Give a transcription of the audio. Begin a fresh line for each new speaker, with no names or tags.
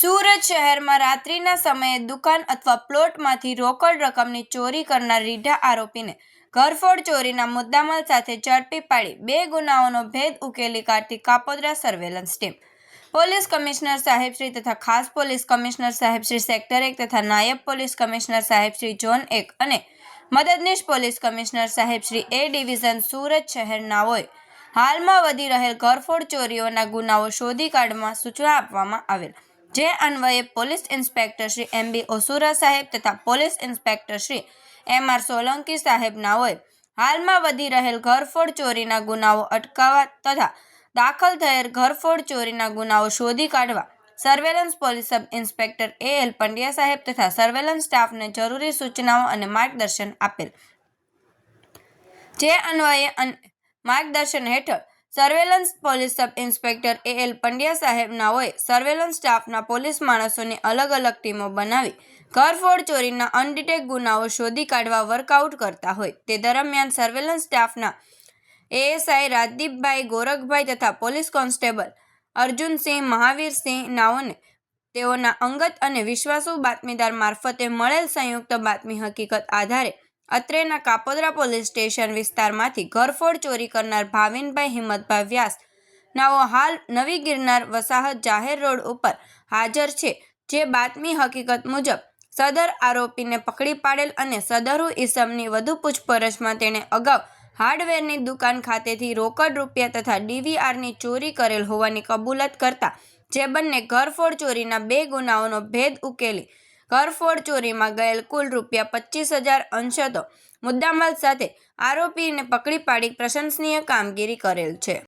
સુરત શહેરમાં રાત્રિના સમયે દુકાન અથવા પ્લોટમાંથી રોકડ રકમની ચોરી કરનાર રીઢા આરોપીને ઘરફોડ ચોરીના મુદ્દામાલ સાથે ઝડપી પાડી 2 ગુનાઓનો ભેદ ઉકેલી કાઢતી Kapodra surveillance team. Police commissioner સાહેબશ્રી તથા ખાસ પોલીસ કમિશનર સાહેબશ્રી સેક્ટર 1 તથા નાયબ પોલીસ કમિશનર સાહેબશ્રી ઝોન 1 અને મદદનીશ પોલીસ કમિશનર સાહેબશ્રી એ ડિવિઝન સુરત શહેરનાઓએ હાલમાં વધી રહેલ ઘરફોડ ચોરીઓના ગુનાઓ શોધી કાઢવા સૂચના આપવામાં આવેલ. જે અન્વયે પોલીસ ઇન્સ્પેક્ટર શ્રી એમ.બી. ઓસુરા સાહેબ તથા પોલીસ ઇન્સ્પેક્ટર શ્રી એમ.આર. સોલંકી સાહેબનાઓએ હાલમાં વધી રહેલ ઘરફોડ ચોરીના ગુનાઓ અટકાવવા તથા દાખલ થયેલ ઘરફોડ ચોરીના ગુનાઓ શોધી કાઢવા surveillance police sub inspector A L. Pandya સાહેબ તથા સર્વેલન્સ સ્ટાફને જરૂરી સૂચનાઓ અને માર્ગદર્શન આપેલ. જે અન્વયે માર્ગદર્શન હેઠળ surveillance police sub inspector A L. Pandya સાહેબનાઓએ સર્વેલન્સ સ્ટાફના પોલીસ માણસોની અલગ અલગ ટીમો બનાવી ઘરફોડ ચોરીના અનડિટેક ગુનાઓ શોધી કાઢવા વર્કઆઉટ કરતા હોય તે દરમિયાન સર્વેલન્સ સ્ટાફના એએસઆઈ રાજદીપભાઈ ગોરખભાઈ તથા પોલીસ કોન્સ્ટેબલ અર્જુનસિંહ મહાવીરસિંહ નાઓને તેઓના અંગત અને વિશ્વાસુ બાતમીદાર મારફતે મળેલ સંયુક્ત બાતમી હકીકત આધારે અત્રેના કાપોદ્રા પોલીસ સ્ટેશન વિસ્તારમાંથી ઘરફોડ ચોરી કરનાર ભાવિનભાઈ હિંમતભાઈ વ્યાસ નાઓ હાલ નવી ગિરનાર વસાહત જાહેર રોડ ઉપર હાજર છે. જે બાતમી હકીકત મુજબ સદર આરોપીને પકડી પાડેલ અને સદરુ ઈસમની વધુ પૂછપરછમાં તેણે અગાઉ હાર્ડવેરની દુકાન ખાતેથી રોકડ રૂપિયા તથા ડીવીઆરની ચોરી કરેલ હોવાની કબૂલાત કરતા જે બંને ઘરફોડ ચોરીના 2 ગુનાઓનો ભેદ ઉકેલી ઘરફોડ ચોરીમાં ગયેલ કુલ રૂપિયા 25,000 અંશતો મુદ્દામાલ સાથે આરોપીને પકડી પાડી પ્રશંસનીય કામગીરી કરેલ છે.